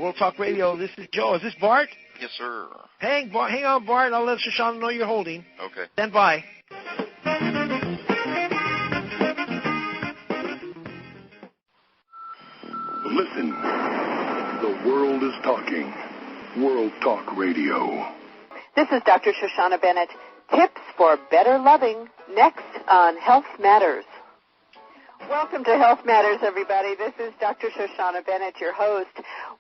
World Talk Radio. This is Joe. Is this Bart? Yes, sir. Hang on, Bart. I'll let Shoshana know you're holding. Okay. Stand by. Listen. The world is talking. World Talk Radio. This is Dr. Shoshana Bennett. Tips for better loving, next on Health Matters. Welcome to Health Matters, everybody. This is Dr. Shoshana Bennett, your host.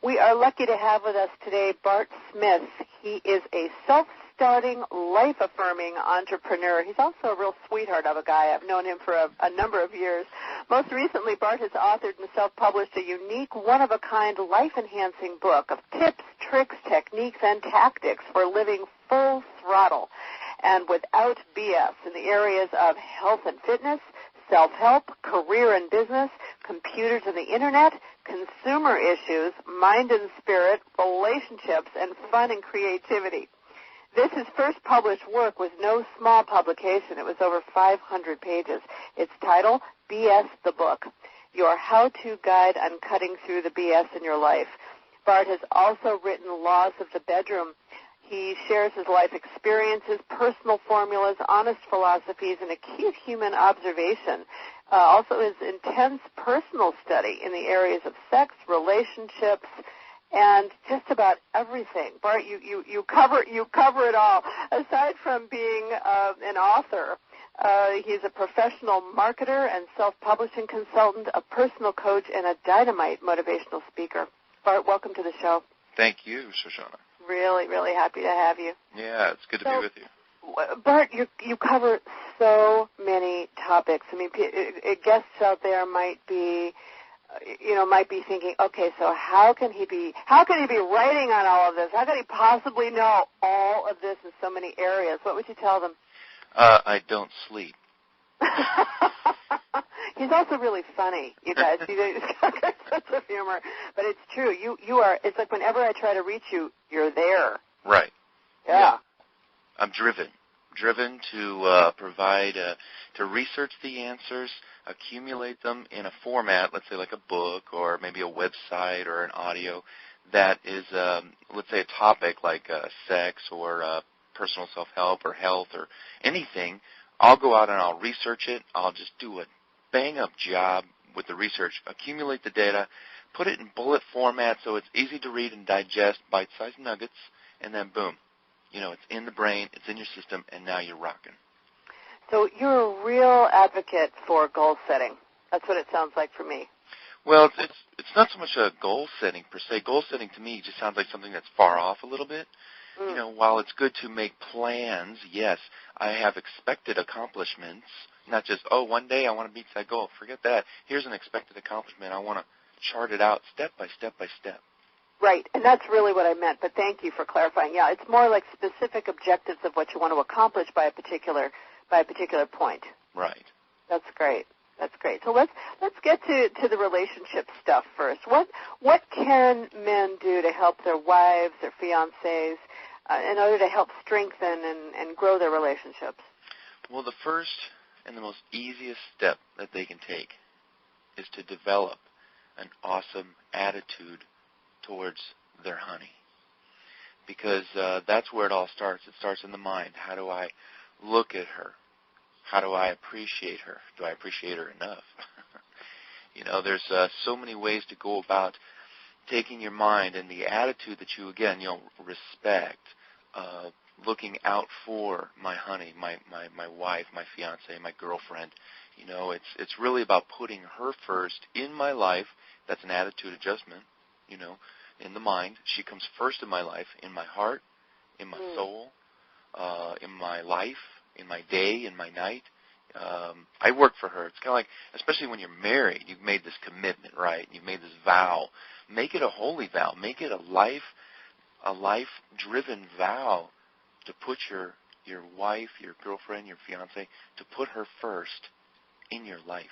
We are lucky to have with us today Bart Smith. He is a self-starting, life-affirming entrepreneur. He's also a real sweetheart of a guy. I've known him for a number of years. Most recently, Bart has authored and self-published a unique, one-of-a-kind, life-enhancing book of tips, tricks, techniques, and tactics for living full throttle and without BS in the areas of health and fitness, self-help, career and business, computers and the Internet, consumer issues, mind and spirit, relationships, and fun and creativity. This, his first published work, was no small publication. It was over 500 pages. Its title, BS the Book, Your How-To Guide on Cutting Through the BS in Your Life. Bart has also written Laws of the Bedroom. He shares his life experiences, personal formulas, honest philosophies, and acute human observation. Also his intense personal study in the areas of sex, relationships, and just about everything. Bart, you cover it all. Aside from being an author, he's a professional marketer and self-publishing consultant, a personal coach, and a dynamite motivational speaker. Bart, welcome to the show. Thank you, Shoshana. Really, really happy to have you. Yeah, it's good to be with you. Bart, you cover so many topics. I mean, guests out there might be thinking, okay, so how can he be writing on all of this? How could he possibly know all of this in so many areas? What would you tell them? I don't sleep. He's also really funny, you guys. He's got a good sense of humor. But it's true. You are. It's like whenever I try to reach you, you're there. Right. Yeah. I'm driven to provide, to research the answers, accumulate them in a format, let's say like a book or maybe a website or an audio that is, let's say a topic like sex or personal self-help or health or anything. I'll go out and I'll research it. I'll just do a bang-up job with the research, accumulate the data, put it in bullet format so it's easy to read and digest, bite-sized nuggets, and then boom. It's in the brain, it's in your system, and now you're rocking. So you're a real advocate for goal setting. That's what it sounds like for me. Well, it's not so much a goal setting per se. Goal setting to me just sounds like something that's far off a little bit. While it's good to make plans, yes, I have expected accomplishments, not just, one day I want to meet that goal. Forget that. Here's an expected accomplishment. I want to chart it out step by step by step. Right, and that's really what I meant, but thank you for clarifying. Yeah, it's more like specific objectives of what you want to accomplish by a particular point. Right. That's great. That's great. So let's get to the relationship stuff first. What can men do to help their wives, their fiancés, in order to help strengthen and grow their relationships? Well, the first and the most easiest step that they can take is to develop an awesome attitude towards their honey. Because that's where it all starts. It starts in the mind. How do I look at her? How do I appreciate her? Do I appreciate her enough? There's so many ways to go about taking your mind and the attitude that you, again, respect, looking out for my honey, my wife, my fiancée, my girlfriend. It's really about putting her first in my life. That's an attitude adjustment, in the mind. She comes first in my life, in my heart, in my soul, in my life, in my day, in my night. I work for her. It's kind of like, especially when you're married, you've made this commitment, right? You've made this vow. Make it a holy vow. Make it a life-driven vow to put your wife, your girlfriend, your fiancé, to put her first in your life.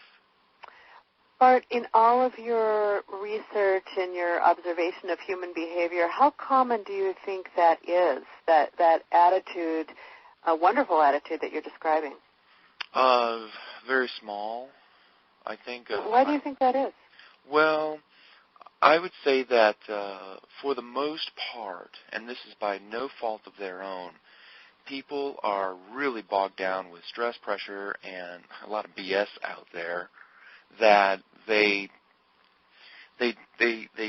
Bart, in all of your research and your observation of human behavior, how common do you think that is, that attitude, a wonderful attitude that you're describing? Very small, I think. Why do you think that is? Well, I would say that for the most part, and this is by no fault of their own, people are really bogged down with stress, pressure, and a lot of BS out there that they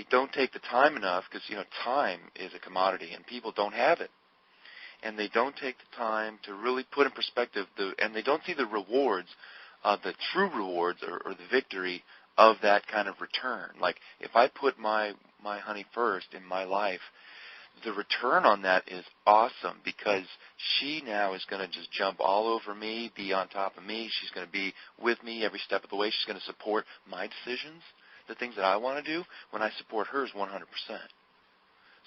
don't take the time enough because, time is a commodity and people don't have it. And they don't take the time to really put in perspective, and they don't see the rewards, the true rewards or the victory of that kind of return. Like, if I put my honey first in my life, the return on that is awesome because she now is going to just jump all over me, be on top of me. She's going to be with me every step of the way. She's going to support my decisions, the things that I want to do, when I support hers 100%.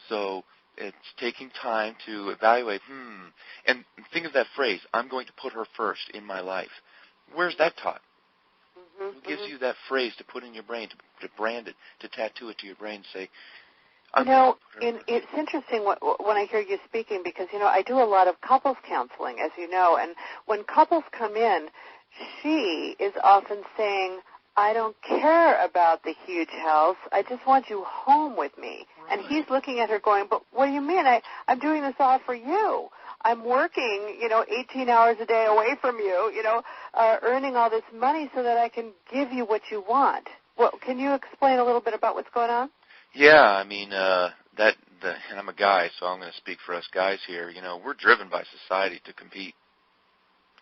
So it's taking time to evaluate, and think of that phrase, I'm going to put her first in my life. Where's that taught? Who gives you that phrase to put in your brain, to brand it, to tattoo it to your brain, say, it's interesting when I hear you speaking because, I do a lot of couples counseling, as you know, and when couples come in, she is often saying, I don't care about the huge house. I just want you home with me. Right. And he's looking at her going, but what do you mean? I'm doing this all for you. I'm working, 18 hours a day away from you, earning all this money so that I can give you what you want. Well, can you explain a little bit about what's going on? Yeah, I mean, and I'm a guy, so I'm going to speak for us guys here. We're driven by society to compete.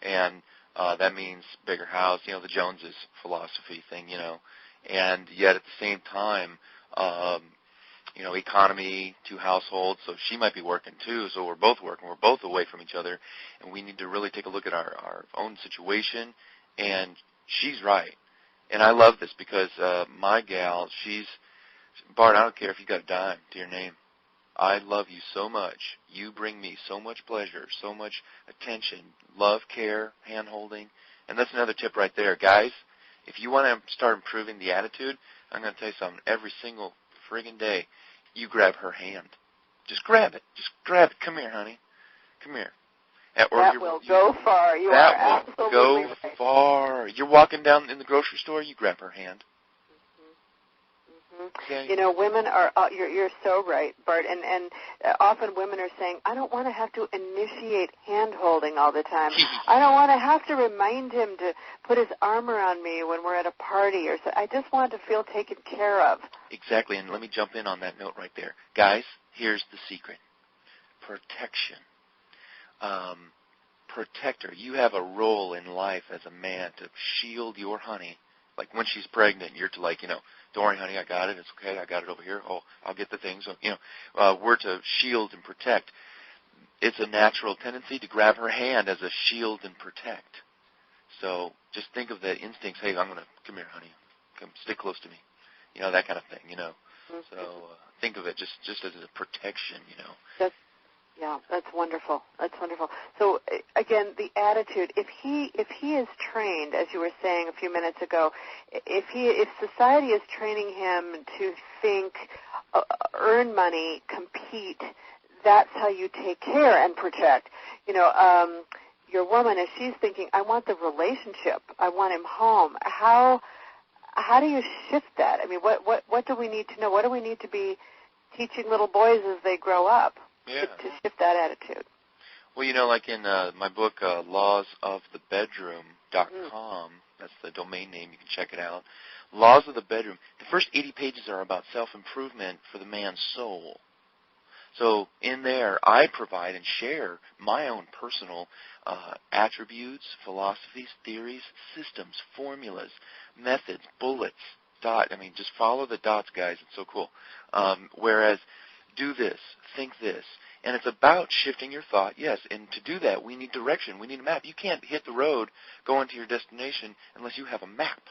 And that means bigger house, the Joneses philosophy thing, and yet at the same time, economy, 2 households, so she might be working too, so we're both working, we're both away from each other, and we need to really take a look at our own situation, and she's right. And I love this because my gal, Bart, I don't care if you got a dime to your name. I love you so much. You bring me so much pleasure, so much attention, love, care, hand-holding. And that's another tip right there. Guys, if you want to start improving the attitude, I'm going to tell you something. Every single friggin' day, you grab her hand. Just grab it. Just grab it. Come here, honey. Come here. That will go far. You are absolutely right. That will go far. You're walking down in the grocery store, you grab her hand. Okay. Women are, you're so right, Bart, and often women are saying, I don't want to have to initiate hand-holding all the time. I don't want to have to remind him to put his arm around me when we're at a party. Or so. I just want to feel taken care of. Exactly, and let me jump in on that note right there. Guys, here's the secret. Protection. Protector. You have a role in life as a man to shield your honey. Like when she's pregnant, you're to don't worry, honey, I got it. It's okay. I got it over here. Oh, I'll get the things. So, we're to shield and protect. It's a natural tendency to grab her hand as a shield and protect. So just think of the instincts. Hey, come here, honey. Come, stick close to me. That kind of thing, Mm-hmm. So think of it just as a protection, That's wonderful. That's wonderful. So again, the attitude. If he is trained, as you were saying a few minutes ago, if society is training him to think, earn money, compete, that's how you take care and protect. Your woman, if she's thinking, I want the relationship, I want him home. How do you shift that? I mean, what do we need to know? What do we need to be teaching little boys as they grow up? Yeah. To shift that attitude. Well, like in my book, lawsofthebedroom.com, that's the domain name, you can check it out. Laws of the Bedroom. The first 80 pages are about self-improvement for the man's soul. So in there, I provide and share my own personal attributes, philosophies, theories, systems, formulas, methods, bullets, just follow the dots, guys. It's so cool. Whereas do this, think this. And it's about shifting your thought, yes. And to do that, we need direction. We need a map. You can't hit the road, go into your destination, unless you have a map.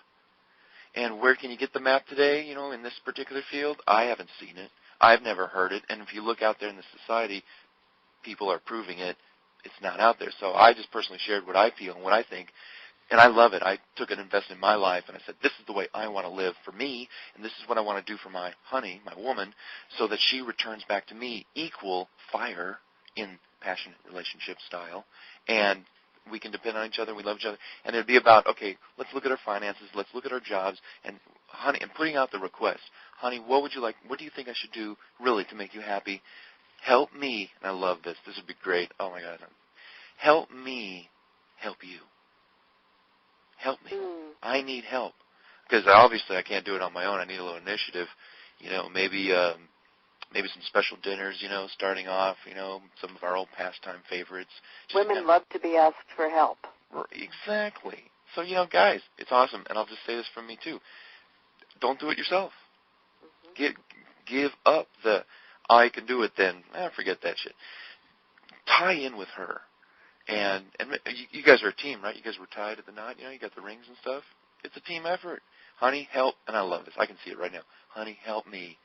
And where can you get the map today, in this particular field? I haven't seen it. I've never heard it. And if you look out there in the society, people are proving it. It's not out there. So I just personally shared what I feel and what I think. And I love it. I took an investment in my life, and I said, this is the way I want to live for me, and this is what I want to do for my honey, my woman, so that she returns back to me equal fire in passionate relationship style, and we can depend on each other, we love each other. And it would be about, okay, let's look at our finances, let's look at our jobs, and honey, and putting out the request, honey, what would you like? What do you think I should do really to make you happy? Help me. And I love this. This would be great. Oh, my God. Help me help you. Help me. I need help. Because obviously I can't do it on my own. I need a little initiative. Maybe some special dinners, starting off, some of our old pastime favorites. Women love to be asked for help. Exactly. So, guys, it's awesome. And I'll just say this from me, too. Don't do it yourself. Give up the, I can do it then. Forget that shit. Tie in with her. And you guys are a team, right? You guys were tied at the knot. You got the rings and stuff. It's a team effort. Honey, help. And I love this. I can see it right now. Honey, help me.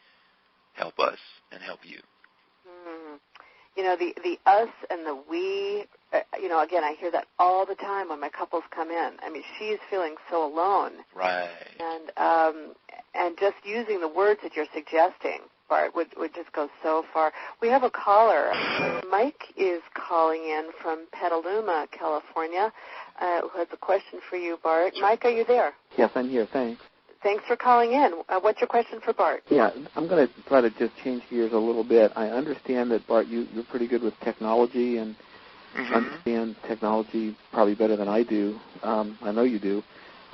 Help us and help you. The us and the we, again, I hear that all the time when my couples come in. I mean, she's feeling so alone. Right. And just using the words that you're suggesting, Bart, would just go so far. We have a caller. Mike is calling in from Petaluma, California, who has a question for you, Bart. Mike, are you there? Yes, I'm here. Thanks. Thanks for calling in. What's your question for Bart? Yeah, I'm going to try to just change gears a little bit. I understand that, Bart, you're pretty good with technology and understand technology probably better than I do. I know you do.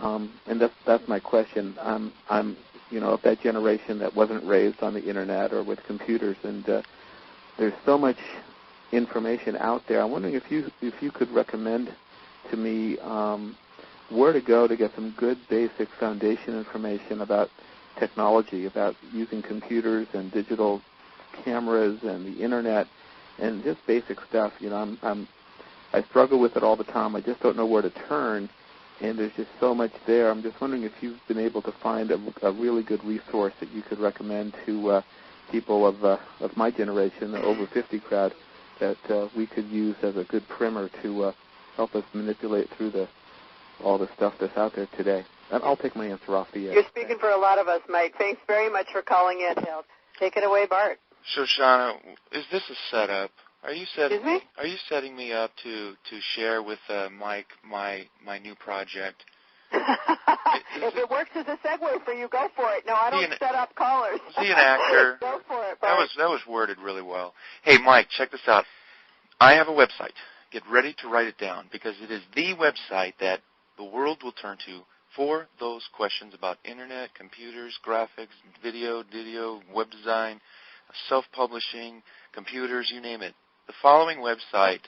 And that's my question. I'm of that generation that wasn't raised on the Internet or with computers, and there's so much information out there. I'm wondering if you could recommend to me where to go to get some good basic foundation information about technology, about using computers and digital cameras and the Internet and just basic stuff. I struggle with it all the time. I just don't know where to turn, and there's just so much there. I'm just wondering if you've been able to find a really good resource that you could recommend to people of my generation, the over 50 crowd, that we could use as a good primer to help us manipulate through all the stuff that's out there today. And I'll take my answer off the air. You're speaking for a lot of us, Mike. Thanks very much for calling in. Take it away, Bart. Shoshana, is this a setup? Are you setting me up to share with Mike my new project? If it works as a segue for you, go for it. No, I don't set up callers. Is he an actor? Go for it, Bart. That was worded really well. Hey, Mike, check this out. I have a website. Get ready to write it down, because it is the website that the world will turn to for those questions about Internet, computers, graphics, video, web design, self-publishing, computers, you name it. The following website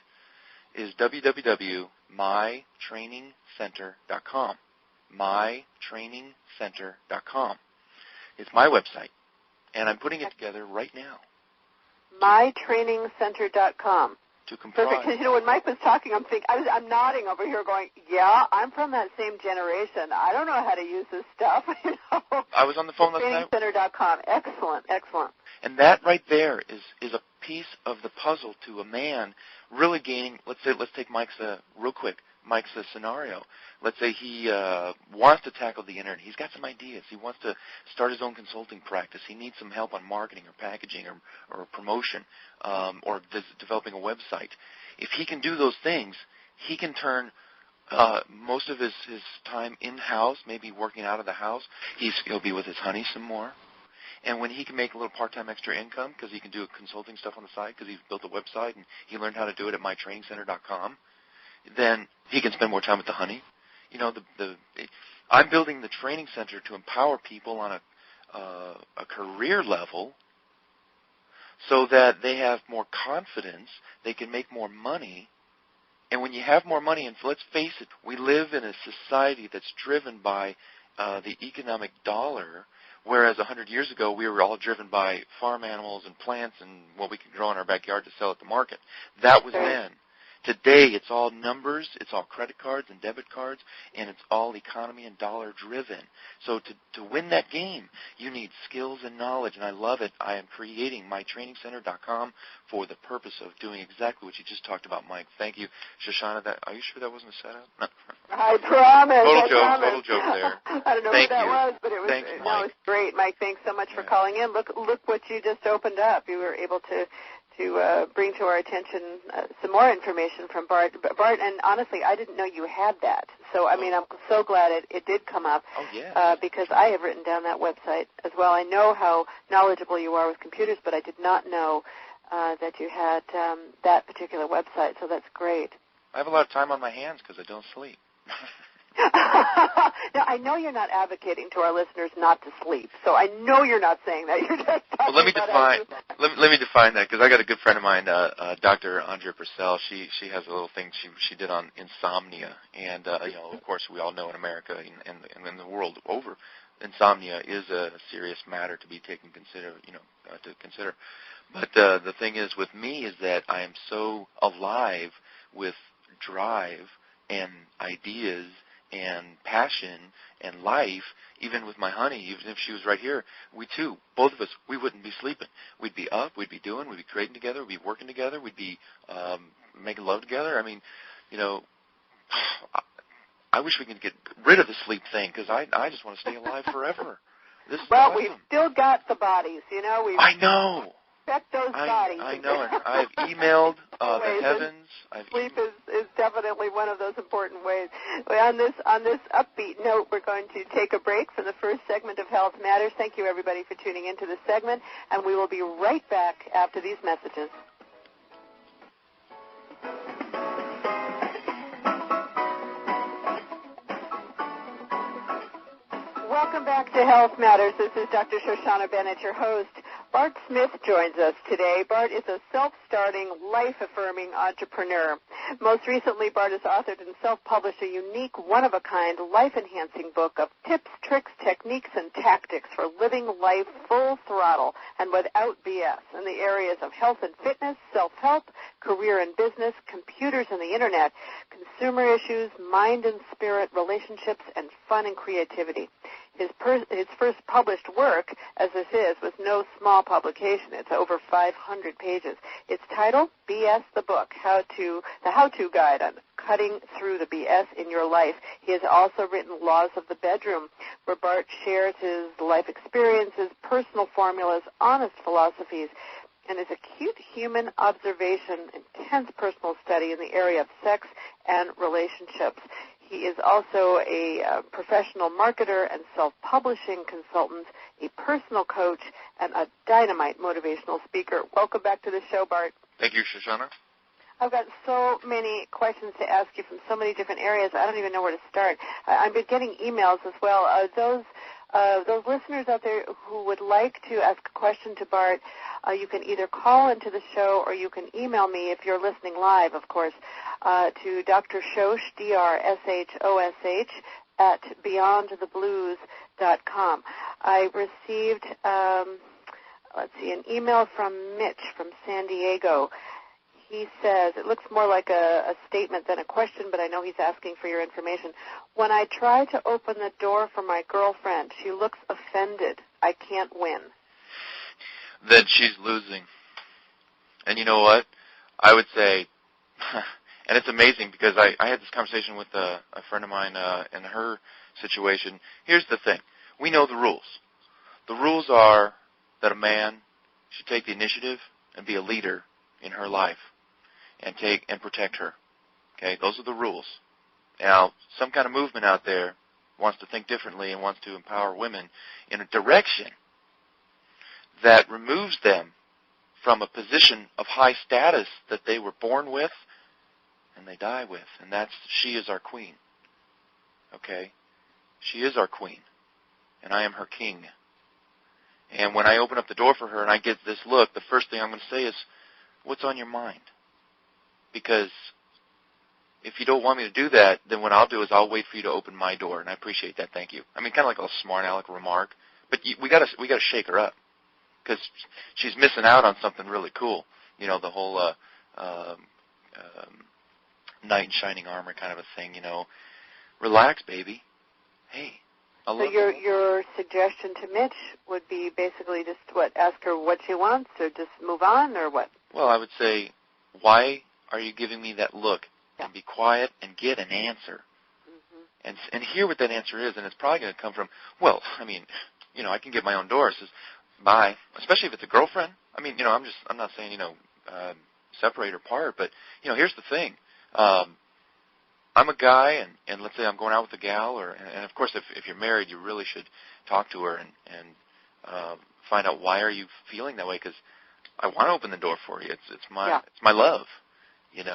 is www.mytrainingcenter.com. mytrainingcenter.com. It's my website, and I'm putting it together right now. mytrainingcenter.com. To comprise. Perfect, because when Mike was talking, I'm nodding over here going, yeah, I'm from that same generation. I don't know how to use this stuff. I was on the phone last night. Trainingcenter.com. Excellent. And that right there is a piece of the puzzle to a man really gaining, let's take Mike's scenario. Let's say he wants to tackle the Internet. He's got some ideas. He wants to start his own consulting practice. He needs some help on marketing or packaging or promotion or developing a website. If he can do those things, he can turn most of his time in-house, maybe working out of the house. He'll be with his honey some more. And when he can make a little part-time extra income because he can do consulting stuff on the side because he's built a website and he learned how to do it at mytrainingcenter.com, then he can spend more time with the honey. I'm building the training center to empower people on a career level so that they have more confidence, they can make more money. And when you have more money, and let's face it, we live in a society that's driven by the economic dollar, whereas 100 years ago we were all driven by farm animals and plants and what we could grow in our backyard to sell at the market. That was then. Today, it's all numbers, it's all credit cards and debit cards, and it's all economy and dollar-driven. So to win that game, you need skills and knowledge, and I love it. I am creating mytrainingcenter.com for the purpose of doing exactly what you just talked about, Mike. Thank you. Shoshana, are you sure that wasn't a setup? No. I promise. Total joke there. I don't know Thank who that you. was, but it was, Thanks, Mike. It's great. Mike, thanks so much for calling in. Look what you just opened up. You were able to bring to our attention some more information from Bart. Bart, and honestly, I didn't know you had that. So, I mean, I'm so glad it did come up. Oh, yeah. Because I have written down that website as well. I know how knowledgeable you are with computers, but I did not know that you had that particular website. So that's great. I have a lot of time on my hands because I don't sleep. Now, I know you're not advocating to our listeners not to sleep, so I know you're not saying that. You're just talking well, let me define that because I got a good friend of mine, Dr. Andrea Purcell. She has a little thing she did on insomnia, and of course we all know in America and in the world over, insomnia is a serious matter to be taken to consider. But the thing is with me is that I am so alive with drive and ideas and passion and life, even with my honey, even if she was right here, both of us, we wouldn't be sleeping. We'd be up, we'd be doing, we'd be creating together, we'd be working together, we'd be making love together. I mean, I wish we could get rid of the sleep thing because I just want to stay alive forever. This is awesome. We've still got the bodies, I know. Check those bodies. I know. I've emailed the heavens. Sleep is definitely one of those important ways. On this upbeat note, we're going to take a break for the first segment of Health Matters. Thank you, everybody, for tuning into this segment, and we will be right back after these messages. Welcome back to Health Matters. This is Dr. Shoshana Bennett, your host. Bart Smith joins us today. Bart is a self-starting, life-affirming entrepreneur. Most recently, Bart has authored and self-published a unique, one-of-a-kind, life-enhancing book of tips, tricks, techniques, and tactics for living life full throttle and without BS in the areas of health and fitness, self-help, career and business, computers and the Internet, consumer issues, mind and spirit, relationships, and fun and creativity. His first published work, as this is, was no small publication. It's over 500 pages. It's titled BS the Book, the How-To Guide on Cutting Through the BS in Your Life. He has also written Laws of the Bedroom, where Bart shares his life experiences, personal formulas, honest philosophies, and his acute human observation, intense personal study in the area of sex and relationships. He is also a professional marketer and self-publishing consultant, a personal coach, and a dynamite motivational speaker. Welcome back to the show, Bart. Thank you, Shoshana. I've got so many questions to ask you from so many different areas. I don't even know where to start. I've been getting emails as well. Those listeners out there who would like to ask a question to Bart, you can either call into the show or you can email me if you're listening live, of course, to Dr. Shosh, DRSHOSH, at beyondtheblues.com. I received, an email from Mitch from San Diego. He says, it looks more like a statement than a question, but I know he's asking for your information. When I try to open the door for my girlfriend, she looks offended. I can't win. Then she's losing. And you know what? I would say, and it's amazing because I had this conversation with a friend of mine in her situation. Here's the thing. We know the rules. The rules are that a man should take the initiative and be a leader in her life and protect her. Okay, those are the rules. Now, some kind of movement out there wants to think differently and wants to empower women in a direction that removes them from a position of high status that they were born with and they die with. And she is our queen. Okay? She is our queen. And I am her king. And when I open up the door for her and I get this look, the first thing I'm going to say is, what's on your mind? Because if you don't want me to do that, then what I'll do is I'll wait for you to open my door, and I appreciate that. Thank you. I mean, kind of like a smart aleck remark, but we got to shake her up because she's missing out on something really cool. You know, the whole knight in shining armor kind of a thing. You know, relax, baby. Hey, I love you. So your suggestion to Mitch would be basically just ask her what she wants, or just move on, or what? Well, I would say, why are you giving me that look? And be quiet and get an answer. Mm-hmm. And hear what that answer is, and it's probably going to come from, well, I mean, I can get my own door. It says, bye. Especially if it's a girlfriend. I mean, I'm not saying, separate or part. But, here's the thing. I'm a guy, and let's say I'm going out with a gal, and of course, if you're married, you really should talk to her and find out why are you feeling that way, because I want to open the door for you. It's my love, and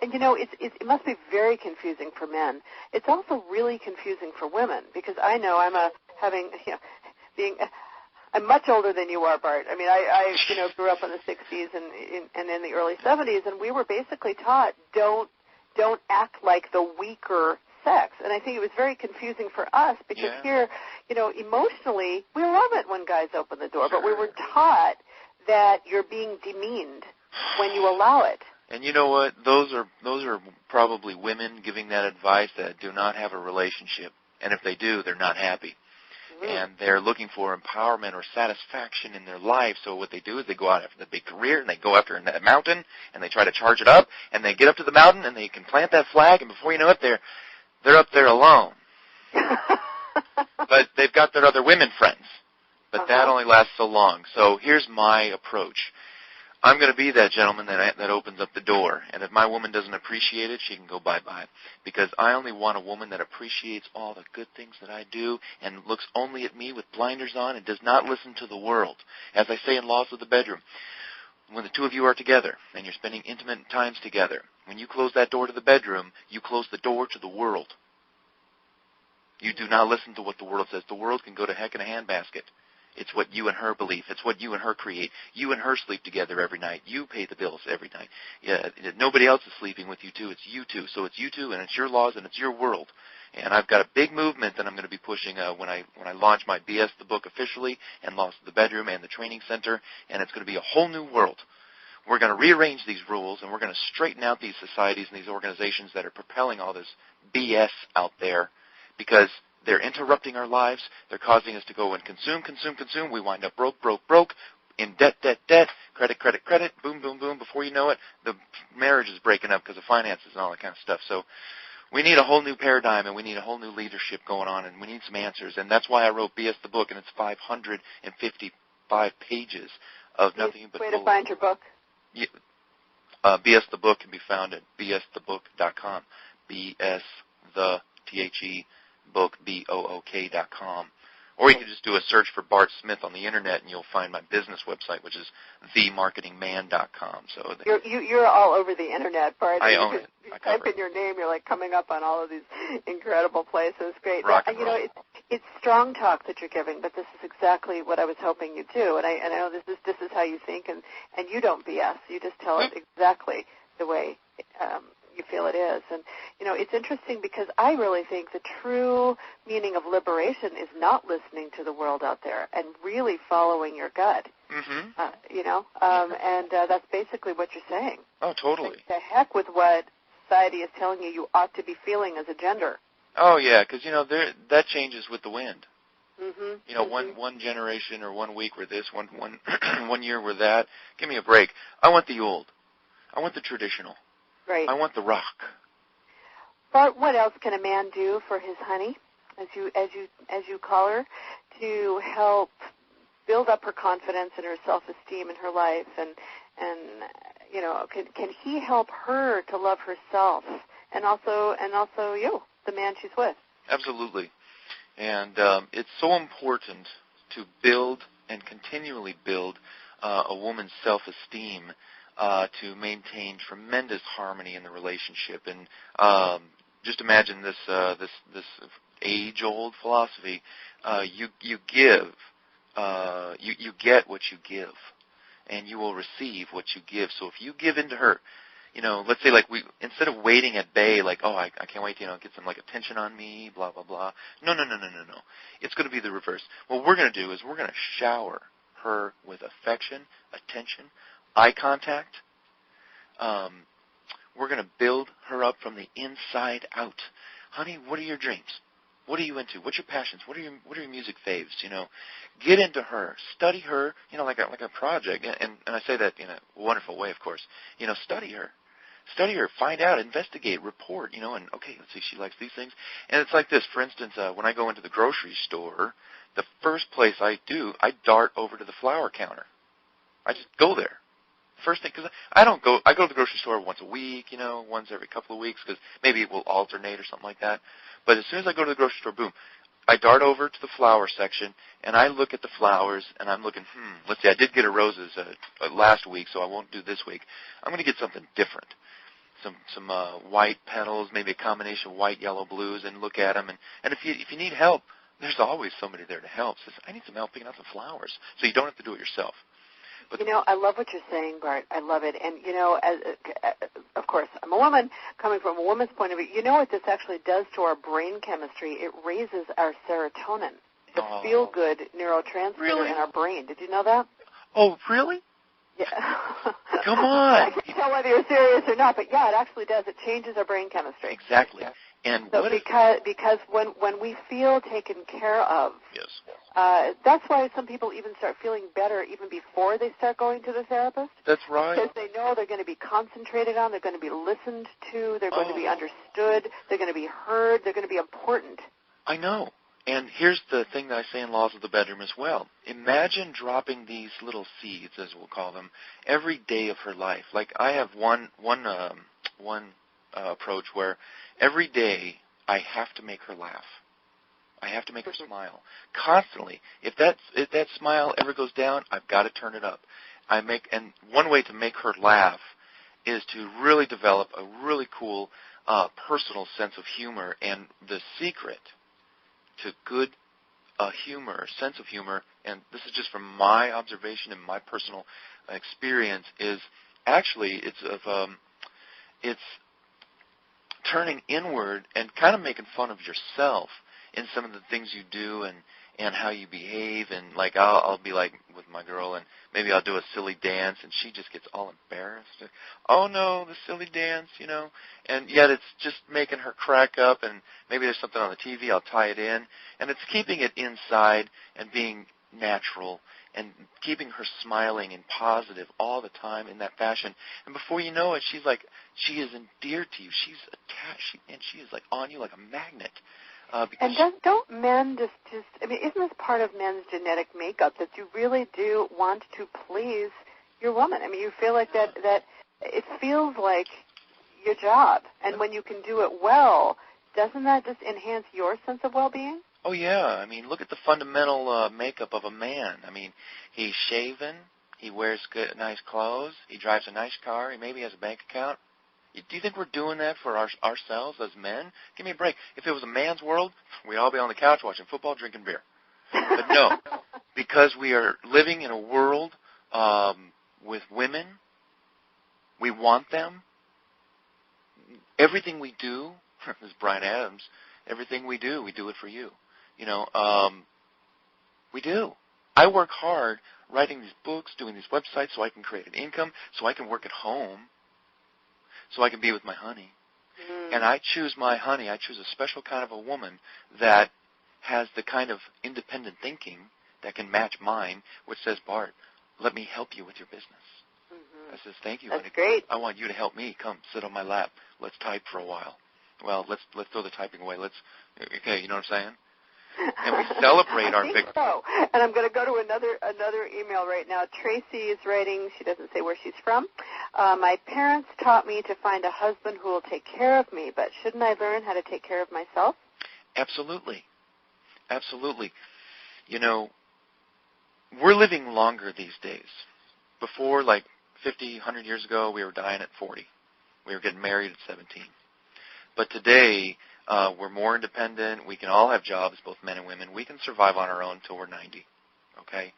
it must be very confusing for men. It's also really confusing for women, because I know I'm much older than you are, Bart. I mean, I grew up in the 60s and in the early 70s, and we were basically taught don't act like the weaker sex. And I think it was very confusing for us because here, emotionally, we love it when guys open the door, but we were taught that you're being demeaned when you allow it. And you know what? Those are probably women giving that advice that do not have a relationship. And if they do, they're not happy. And they're looking for empowerment or satisfaction in their life. So what they do is they go out after the big career, and they go after that mountain, and they try to charge it up, and they get up to the mountain, and they can plant that flag, and before you know it, they're up there alone. But they've got their other women friends. But that only lasts so long. So here's my approach. I'm going to be that gentleman that opens up the door. And if my woman doesn't appreciate it, she can go bye-bye. Because I only want a woman that appreciates all the good things that I do and looks only at me with blinders on and does not listen to the world. As I say in Laws of the Bedroom, when the two of you are together and you're spending intimate times together, when you close that door to the bedroom, you close the door to the world. You do not listen to what the world says. The world can go to heck in a handbasket. It's what you and her believe. It's what you and her create. You and her sleep together every night. You pay the bills every night. Yeah, nobody else is sleeping with you two. It's you two. So it's you two, and it's your laws, and it's your world. And I've got a big movement that I'm going to be pushing when I launch my BS the book officially, and Laws of the Bedroom, and the training center, and it's going to be a whole new world. We're going to rearrange these rules, and we're going to straighten out these societies and these organizations that are propelling all this BS out there, because they're interrupting our lives. They're causing us to go and consume. We wind up broke, in debt, credit, boom, boom. Before you know it, the marriage is breaking up because of finances and all that kind of stuff. So we need a whole new paradigm, and we need a whole new leadership going on, and we need some answers. And that's why I wrote BS the book, and it's 555 pages of nothing but... Way to find your book. Yeah, BS the book can be found at bsthebook.com. BS the THE book, BOOK.com. Or you can just do a search for Bart Smith on the internet, and you'll find my business website, which is themarketingman.com. So you're all over the internet, Bart. I own it. You type in your name, you're like coming up on all of these incredible places. Great. Rock and roll. It's strong talk that you're giving, but this is exactly what I was hoping you'd do. And I know this is how you think, and you don't BS. You just tell it exactly the way you feel it is. And, it's interesting because I really think the true meaning of liberation is not listening to the world out there and really following your gut. And that's basically what you're saying. Oh, totally. Like, the heck with what society is telling you ought to be feeling as a gender. Oh, yeah, because, that changes with the wind. One generation or 1 week we're this, one year we're that. Give me a break. I want the old. I want the traditional. Right. I want the rock. Bart, what else can a man do for his honey, as you call her, to help build up her confidence and her self-esteem in her life, and can he help her to love herself and also you, the man she's with? Absolutely. And it's so important to build and continually build a woman's self-esteem to maintain tremendous harmony in the relationship. And just imagine this age-old philosophy: you get what you give, and you will receive what you give. So if you give into her, let's say instead of waiting at bay, like, oh, I can't wait to get some attention on me, blah blah blah. No. It's going to be the reverse. What we're going to do is we're going to shower her with affection, attention, eye contact. We're going to build her up from the inside out. Honey, what are your dreams? What are you into? What's your passions? What are your music faves? Get into her, study her. Like a project. And I say that in a wonderful way, of course. Study her, find out, investigate, report. And okay, let's see, she likes these things. And it's like this. For instance, when I go into the grocery store, the first place I dart over to the flower counter. I just go there. first thing, because I go to the grocery store once a week, once every couple of weeks, because maybe it will alternate or something like that. But as soon as I go to the grocery store, boom, I dart over to the flower section, and I look at the flowers, and I'm looking, let's see, I did get a roses last week, so I won't do this week. I'm going to get something different. Some white petals, maybe a combination of white, yellow, blues, and look at them. And if you need help, there's always somebody there to help. Says, I need some help picking out some flowers. So you don't have to do it yourself. But I love what you're saying, Bart. I love it. And, of course, I'm a woman, coming from a woman's point of view. You know what this actually does to our brain chemistry? It raises our serotonin, the feel-good neurotransmitter in our brain. Did you know that? Oh, really? Yeah. Come on. I can't tell whether you're serious or not, but yeah, it actually does. It changes our brain chemistry. Exactly. And so because when we feel taken care of, yes, that's why some people even start feeling better even before they start going to the therapist. That's right. Because they know they're going to be concentrated on, they're going to be listened to, they're going to be understood, they're going to be heard, they're going to be important. I know. And here's the thing that I say in Laws of the Bedroom as well. Imagine dropping these little seeds, as we'll call them, every day of her life. Like I have one approach where every day I have to make her laugh. I have to make her smile constantly. If that smile ever goes down, I've got to turn it up. And one way to make her laugh is to really develop a really cool personal sense of humor. And the secret to good sense of humor, and this is just from my observation and my personal experience, is actually it's turning inward and kind of making fun of yourself in some of the things you do and how you behave. And like I'll be like with my girl, and maybe I'll do a silly dance, and she just gets all embarrassed. Oh no, the silly dance, and yet it's just making her crack up. And maybe there's something on the TV, I'll tie it in, and it's keeping it inside and being natural and keeping her smiling and positive all the time in that fashion. And before you know it, she is endeared to you. She's attached, and she is like on you like a magnet. And don't men just isn't this part of men's genetic makeup that you really do want to please your woman? I mean, you feel like that it feels like your job. And when you can do it well, doesn't that just enhance your sense of well-being? Oh, yeah. I mean, look at the fundamental makeup of a man. I mean, he's shaven, he wears nice clothes, he drives a nice car, he maybe has a bank account. Do you think we're doing that for ourselves as men? Give me a break. If it was a man's world, we'd all be on the couch watching football, drinking beer. But no, because we are living in a world with women, we want them. Everything we do, this is Bryan Adams, everything we do it for you. We do. I work hard writing these books, doing these websites so I can create an income, so I can work at home, so I can be with my honey. And I choose my honey. I choose a special kind of a woman that has the kind of independent thinking that can match mine, which says, Bart, let me help you with your business. I says, thank you, That's honey. Great. I want you to help me. Come, sit on my lap. Let's type for a while. Well, let's throw the typing away. Okay, you know what I'm saying? And we celebrate our victory. So. And I'm going to go to another email right now. Tracy is writing. She doesn't say where she's from. My parents taught me to find a husband who will take care of me, but shouldn't I learn how to take care of myself? Absolutely. Absolutely. We're living longer these days. Before, like 50, 100 years ago, we were dying at 40. We were getting married at 17. But today, we're more independent. We can all have jobs, both men and women. We can survive on our own until we're 90. Okay?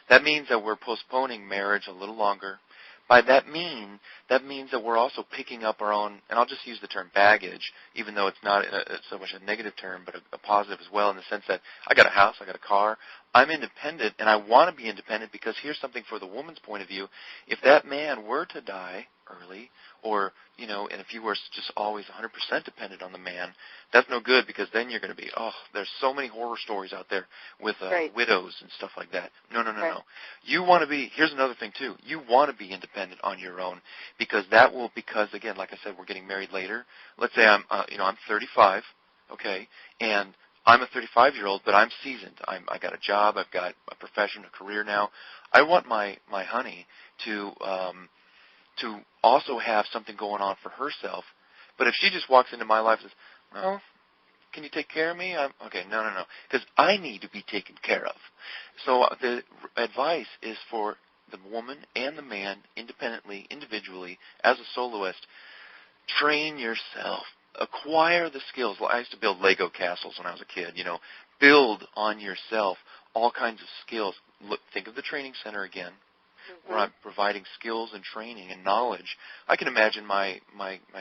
That means that we're postponing marriage a little longer. By that means that we're also picking up our own, and I'll just use the term baggage, even though it's not so much a negative term, but a positive as well, in the sense that I got a house, I got a car, I'm independent, and I want to be independent because here's something for the woman's point of view. If that man were to die early, or, and if you were just always 100% dependent on the man, that's no good, because then you're going to be, there's so many horror stories out there with widows and stuff like that. No. You want to be, here's another thing too, you want to be independent on your own, because again, like I said, we're getting married later. Let's say I'm 35, okay, and I'm a 35-year-old, but I'm seasoned. I got a job, I've got a profession, a career now. I want my honey to to also have something going on for herself. But if she just walks into my life and says, well, can you take care of me? Okay, no. Because I need to be taken care of. So the advice is for the woman and the man independently, individually, as a soloist, train yourself. Acquire the skills. Well, I used to build Lego castles when I was a kid. Build on yourself all kinds of skills. Look, think of the training center again, where I'm providing skills and training and knowledge. I can imagine my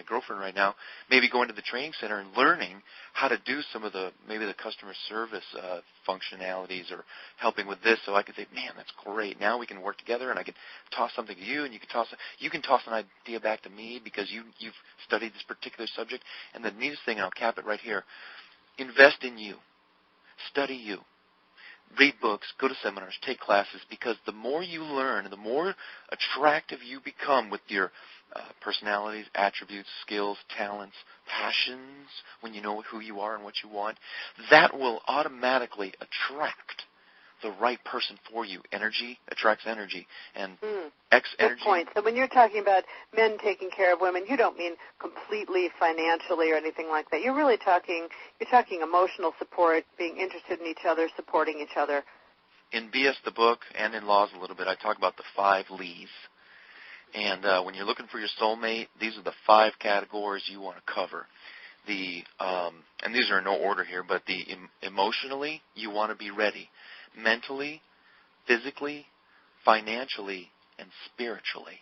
girlfriend right now maybe going to the training center and learning how to do some of maybe the customer service functionalities or helping with this. So I could say, man, that's great. Now we can work together, and I can toss something to you, and you can toss an idea back to me because you've studied this particular subject. And the neatest thing, and I'll cap it right here, invest in you. Study you. Read books, go to seminars, take classes, because the more you learn, the more attractive you become with your personalities, attributes, skills, talents, passions, when you know who you are and what you want, that will automatically attract the right person for you. Energy attracts energy, and X-energy. Good point. So when you're talking about men taking care of women, you don't mean completely financially or anything like that. You're really talking emotional support, being interested in each other, supporting each other. In BS the book and in Laws a little bit, I talk about the 5 Lees. And when you're looking for your soulmate, these are the 5 categories you want to cover. And these are in no order here, but emotionally, you want to be ready. Mentally, physically, financially, and spiritually.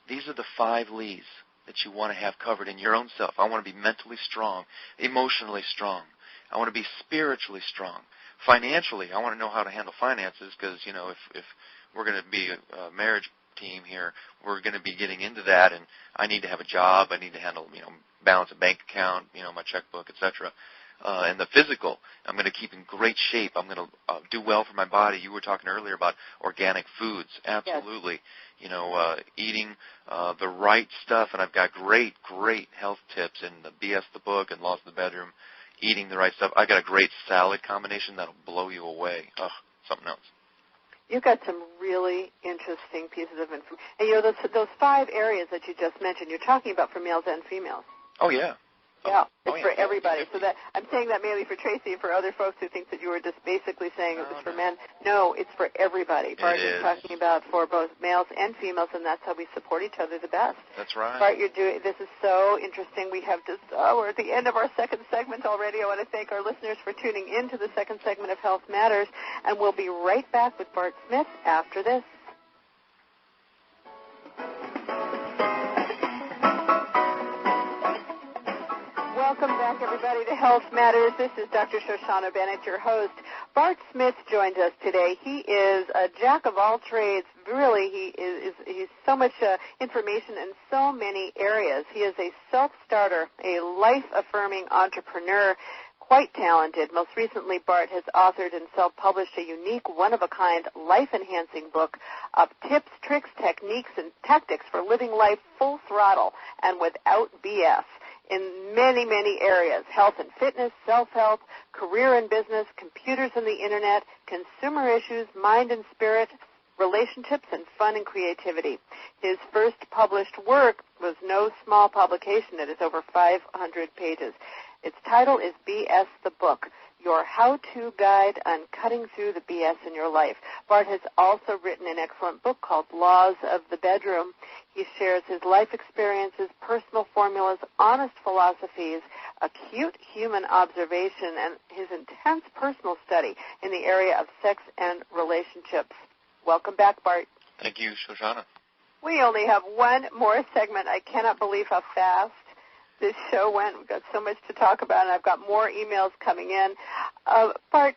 These are the 5 Lees that you want to have covered in your own self. I want to be mentally strong, emotionally strong. I want to be spiritually strong. Financially, I want to know how to handle finances because, if we're going to be a marriage team here, we're going to be getting into that, and I need to have a job. I need to handle, balance a bank account, my checkbook, etc. And the physical, I'm going to keep in great shape. I'm going to do well for my body. You were talking earlier about organic foods. Absolutely. Yes. Eating the right stuff. And I've got great health tips in the BS the book and Laws of the Bedroom. Eating the right stuff. I got a great salad combination that'll blow you away. Something else. You've got some really interesting pieces of information. And, those 5 areas that you just mentioned, you're talking about for males and females. Oh, yeah. Yeah, it's for everybody. So that I'm saying that mainly for Tracy and for other folks who think that you were just basically saying it was for men. No, it's for everybody. Bart is talking about for both males and females, and that's how we support each other the best. That's right. Bart, this is so interesting. We have we're at the end of our second segment already. I want to thank our listeners for tuning in to the second segment of Health Matters, and we'll be right back with Bart Smith after this. Welcome back, everybody, to Health Matters. This is Dr. Shoshana Bennett, your host. Bart Smith joins us today. He is a jack of all trades. Really, he's so much information in so many areas. He is a self-starter, a life-affirming entrepreneur, quite talented. Most recently, Bart has authored and self-published a unique, one-of-a-kind, life-enhancing book of tips, tricks, techniques, and tactics for living life full throttle and without BS. In many, many areas, health and fitness, self-help, career and business, computers and the Internet, consumer issues, mind and spirit, relationships, and fun and creativity. His first published work was no small publication. It is over 500 pages. Its title is BS the Book, Your How-To Guide on Cutting Through the BS in Your Life. Bart has also written an excellent book called Laws of the Bedroom. He shares his life experiences, personal formulas, honest philosophies, acute human observation, and his intense personal study in the area of sex and relationships. Welcome back, Bart. Thank you, Shoshana. We only have one more segment. I cannot believe how fast this show went. We've got so much to talk about, and I've got more emails coming in. Bart,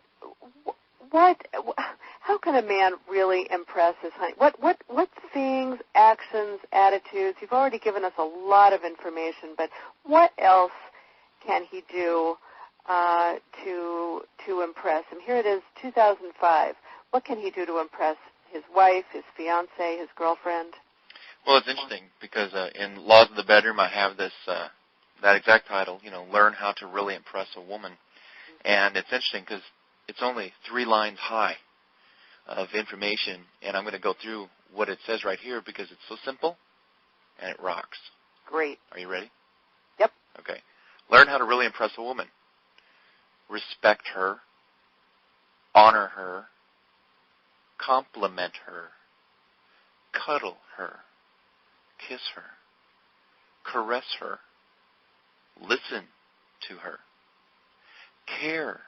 how can a man really impress his honey? What things, actions, attitudes? You've already given us a lot of information, but what else can he do to impress him? Here it is, 2005. What can he do to impress his wife, his fiancée, his girlfriend? Well, it's interesting because in Laws of the Bedroom, I have this that exact title. Learn how to really impress a woman, and it's interesting because it's only 3 lines high of information, and I'm going to go through what it says right here because it's so simple and it rocks. Great. Are you ready? Yep. Okay. Learn how to really impress a woman. Respect her, honor her, compliment her, cuddle her, kiss her, caress her, listen to her, care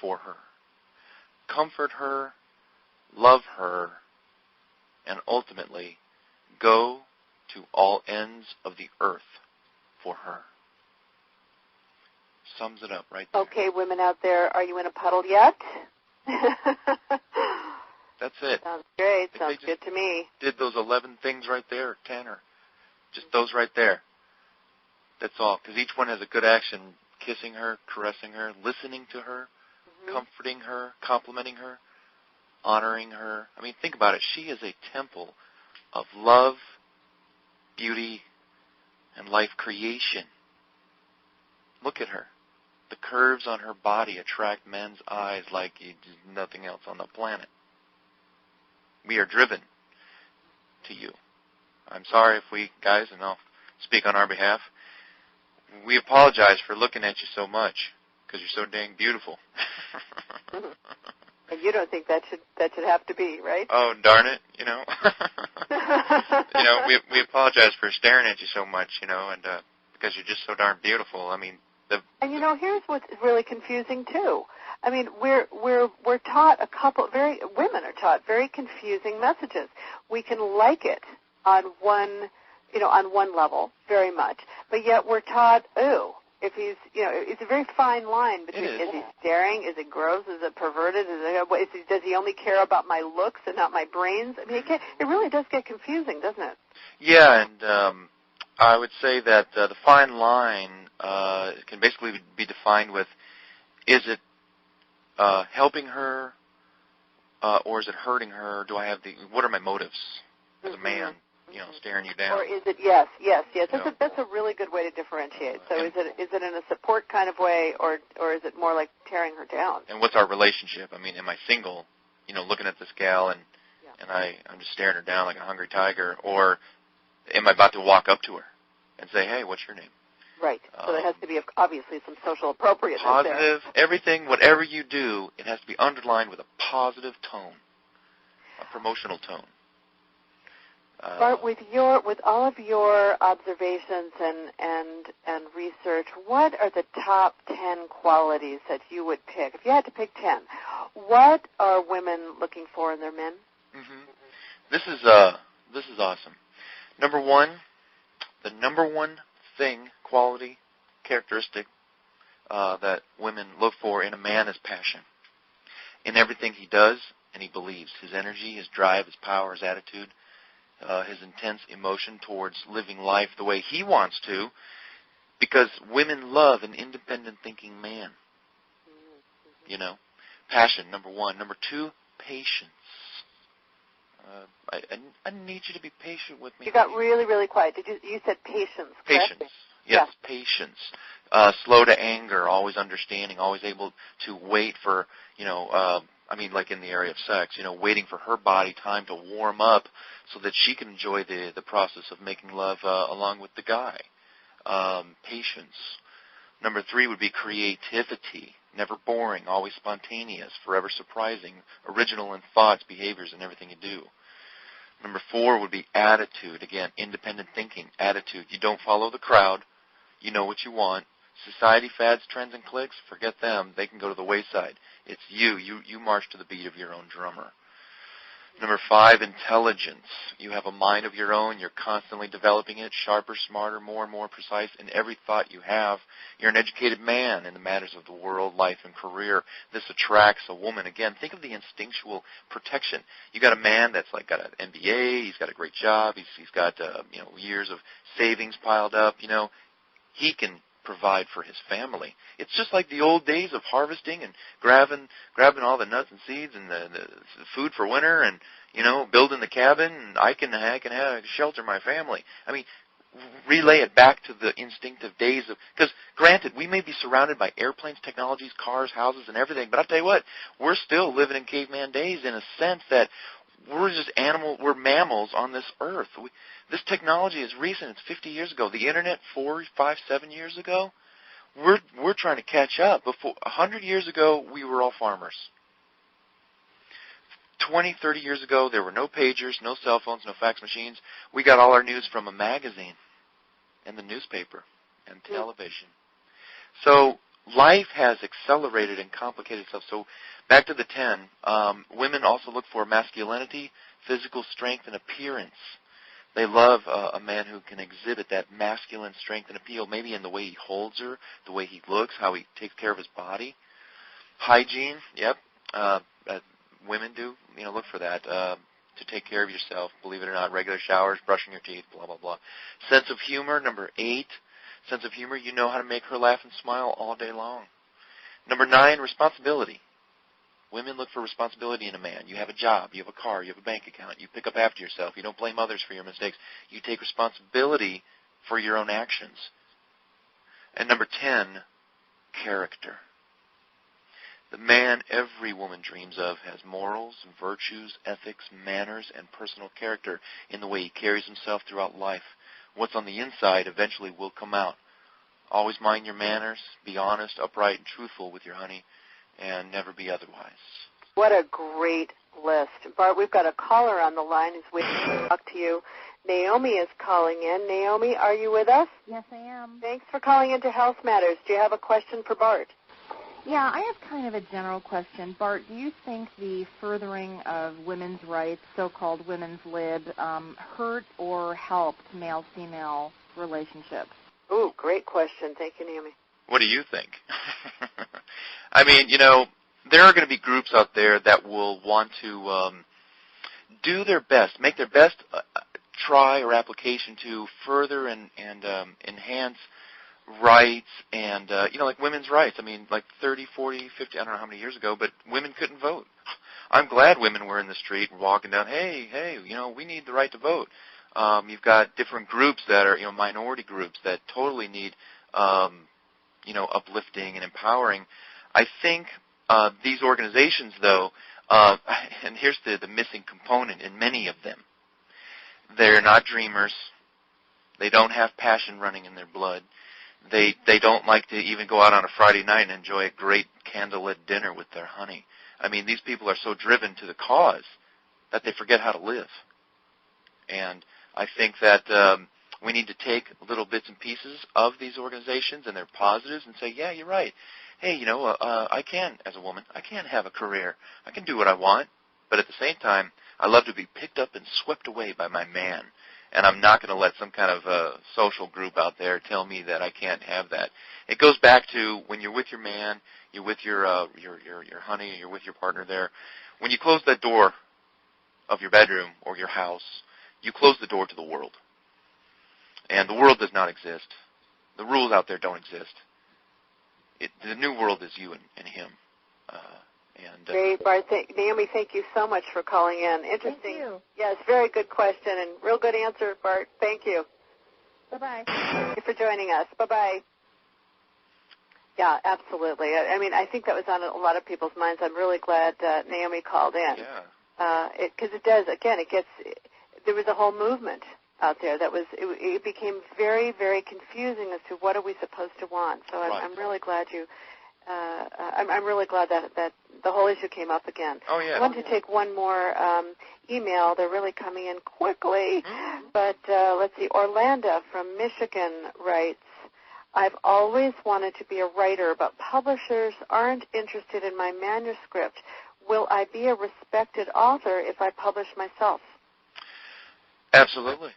for her, comfort her, love her, and ultimately go to all ends of the earth for her. Sums it up right there. Okay, women out there, are you in a puddle yet? That's it. Sounds great. If Sounds good to me. Did those 11 things right there, or 10, or just those right there. That's all. Because each one has a good action. Kissing her, caressing her, listening to her, comforting her, complimenting her, honoring her. I mean, think about it. She is a temple of love, beauty, and life creation. Look at her. The curves on her body attract men's eyes like nothing else on the planet. We are driven to you. I'm sorry if we, guys, and I'll speak on our behalf, we apologize for looking at you so much because you're so dang beautiful. And you don't think that should have to be, right? Oh, darn it, you know. You know, we apologize for staring at you so much, you know, and because you're just so darn beautiful. I mean, and you know, here's what's really confusing too. I mean, we're taught women are taught very confusing messages. We can like it on one level very much, but yet we're taught, if he's, it's a very fine line between is he staring, is it gross, is it perverted, does he only care about my looks and not my brains? I mean, it really does get confusing, doesn't it? Yeah, and I would say that the fine line can basically be defined with, is it helping her or is it hurting her? What are my motives as a man? Staring you down. Or is it yes? That's a really good way to differentiate. So is it in a support kind of way, or is it more like tearing her down? And what's our relationship? I mean, am I single? Looking at this gal and I'm just staring her down like a hungry tiger, or am I about to walk up to her and say, hey, what's your name? Right. So there has to be obviously some social appropriateness positive, there. Everything, whatever you do, it has to be underlined with a positive tone, a promotional tone. Bart, with all of your observations and research, what are the top 10 qualities that you would pick? If you had to pick 10, what are women looking for in their men? Mm-hmm. This is awesome. Number one thing, quality, characteristic that women look for in a man is passion. In everything he does and he believes, his energy, his drive, his power, his attitude, his intense emotion towards living life the way he wants to, because women love an independent thinking man. Passion, number one. Number two, patience. I need you to be patient with me. You got really, really quiet. You said patience, correct? Patience. Yes, yeah. Patience. Slow to anger, always understanding, always able to wait for, like in the area of sex, waiting for her body time to warm up so that she can enjoy the process of making love along with the guy. Patience. Number three would be creativity. Never boring, always spontaneous, forever surprising, original in thoughts, behaviors, and everything you do. Number four would be attitude. Again, independent thinking, attitude. You don't follow the crowd. You know what you want. Society fads, trends, and clicks, forget them. They can go to the wayside. It's you. You march to the beat of your own drummer. Number five, intelligence. You have a mind of your own. You're constantly developing it, sharper, smarter, more and more precise in every thought you have. You're an educated man in the matters of the world, life, and career. This attracts a woman. Again, think of the instinctual protection. You got a man that's like got an MBA. He's got a great job. He's got years of savings piled up. He can provide for his family. It's just like the old days of harvesting and grabbing all the nuts and seeds and the food for winter and building the cabin, and I can have shelter my family. I mean, relay it back to the instinctive days of, because granted, we may be surrounded by airplanes, technologies, cars, houses, and everything, but I'll tell you what, we're still living in caveman days in a sense that we're just we're mammals on this earth. This technology is recent. It's 50 years ago. The Internet, 4, 5, 7 years ago. We're trying to catch up. 100 years ago, we were all farmers. 20, 30 years ago, there were no pagers, no cell phones, no fax machines. We got all our news from a magazine and the newspaper and television. So life has accelerated and complicated itself. So back to the 10, women also look for masculinity, physical strength, and appearance. They love a man who can exhibit that masculine strength and appeal, maybe in the way he holds her, the way he looks, how he takes care of his body. Hygiene, yep, women do, look for that, to take care of yourself, believe it or not, regular showers, brushing your teeth, blah, blah, blah. Sense of humor, number 8. Sense of humor, you know how to make her laugh and smile all day long. Number 9, responsibility. Women look for responsibility in a man. You have a job, you have a car, you have a bank account, you pick up after yourself, you don't blame others for your mistakes. You take responsibility for your own actions. And number 10, character. The man every woman dreams of has morals, virtues, ethics, manners, and personal character in the way he carries himself throughout life. What's on the inside eventually will come out. Always mind your manners, be honest, upright, and truthful with your honey, and never be otherwise. What a great list. Bart, we've got a caller on the line who's waiting to talk to you. Naomi is calling in. Naomi, are you with us? Yes, I am. Thanks for calling into Health Matters. Do you have a question for Bart? Yeah, I have kind of a general question. Bart, do you think the furthering of women's rights, so-called women's lib, hurt or helped male-female relationships? Ooh, great question. Thank you, Naomi. What do you think? I mean, there are going to be groups out there that will want to do their best, make their best try or application to further and enhance rights and, like women's rights. I mean, like 30, 40, 50, I don't know how many years ago, but women couldn't vote. I'm glad women were in the street walking down, hey, we need the right to vote. You've got different groups that are, minority groups that totally need, uplifting and empowering. I think these organizations, though, and here's the missing component in many of them, they're not dreamers. They don't have passion running in their blood. They don't like to even go out on a Friday night and enjoy a great candlelit dinner with their honey. I mean, these people are so driven to the cause that they forget how to live. And I think that we need to take little bits and pieces of these organizations and their positives and say, yeah, you're right. Hey, I can, as a woman, I can have a career. I can do what I want. But at the same time, I love to be picked up and swept away by my man. And I'm not going to let some kind of social group out there tell me that I can't have that. It goes back to when you're with your man, you're with your honey, you're with your partner there. When you close that door of your bedroom or your house, you close the door to the world. And the world does not exist. The rules out there don't exist. The new world is you and him. Great, Bart. Naomi, thank you so much for calling in. Interesting. Thank you. Yes, very good question and real good answer, Bart. Thank you. Bye-bye. Thank you for joining us. Bye-bye. Yeah, absolutely. I mean, I think that was on a lot of people's minds. I'm really glad Naomi called in. Yeah. Because it does, again, there was a whole movement out there that it became very, very confusing as to what are we supposed to want. So right. I'm really glad I'm really glad that the whole issue came up again. Oh, yeah. I want to take one more email. They're really coming in quickly. Mm-hmm. But let's see. Orlando from Michigan writes, I've always wanted to be a writer, but publishers aren't interested in my manuscript. Will I be a respected author if I publish myself? Absolutely.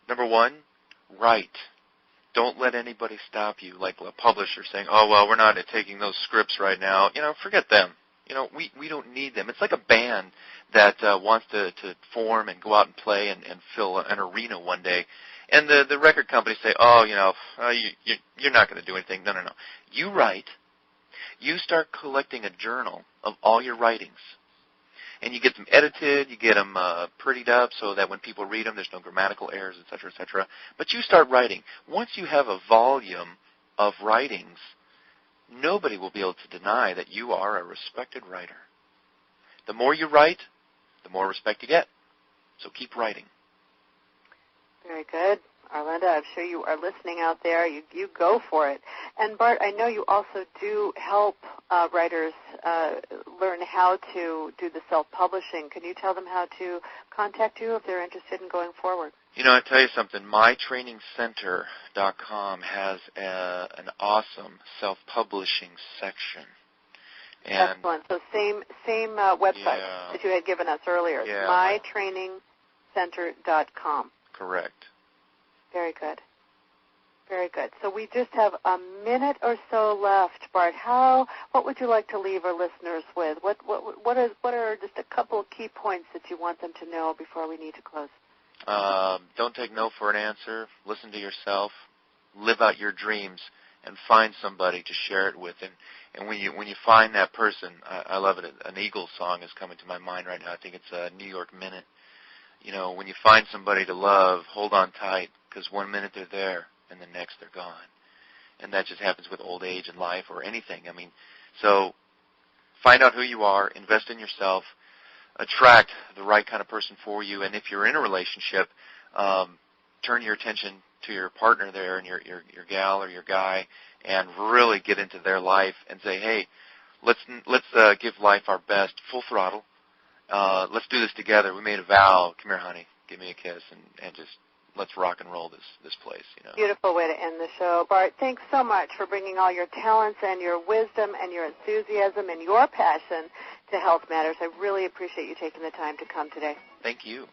Number one, write. Don't let anybody stop you, like a publisher saying, oh, well, we're not taking those scripts right now. Forget them. We don't need them. It's like a band that wants to form and go out and play and fill an arena one day. And the record companies say, oh, you're not going to do anything. No. You write. You start collecting a journal of all your writings. And you get them edited, you get them prettied up so that when people read them, there's no grammatical errors, et cetera, et cetera. But you start writing. Once you have a volume of writings, nobody will be able to deny that you are a respected writer. The more you write, the more respect you get. So keep writing. Very good. Arlinda, I'm sure you are listening out there. You go for it. And Bart, I know you also do help writers learn how to do the self-publishing. Can you tell them how to contact you if they're interested in going forward? You know, I'll tell you something. MyTrainingCenter.com has an awesome self-publishing section. And excellent. So same website that you had given us earlier. Yeah. MyTrainingCenter.com. Correct. Very good. Very good. So we just have a minute or so left, Bart. What would you like to leave our listeners with? What are just a couple of key points that you want them to know before we need to close? Don't take no for an answer. Listen to yourself. Live out your dreams, and find somebody to share it with. And when you find that person, I love it. An Eagles song is coming to my mind right now. I think it's a New York Minute. You know, when you find somebody to love, hold on tight, because one minute they're there, and the next they're gone. And that just happens with old age and life or anything. I mean, so find out who you are, invest in yourself, attract the right kind of person for you, and if you're in a relationship, turn your attention to your partner there and your gal or your guy, and really get into their life and say, hey, let's give life our best, full throttle. Let's do this together. We made a vow. Come here, honey. Give me a kiss, and just let's rock and roll this place. You know. Beautiful way to end the show. Bart, thanks so much for bringing all your talents and your wisdom and your enthusiasm and your passion to Health Matters. I really appreciate you taking the time to come today. Thank you.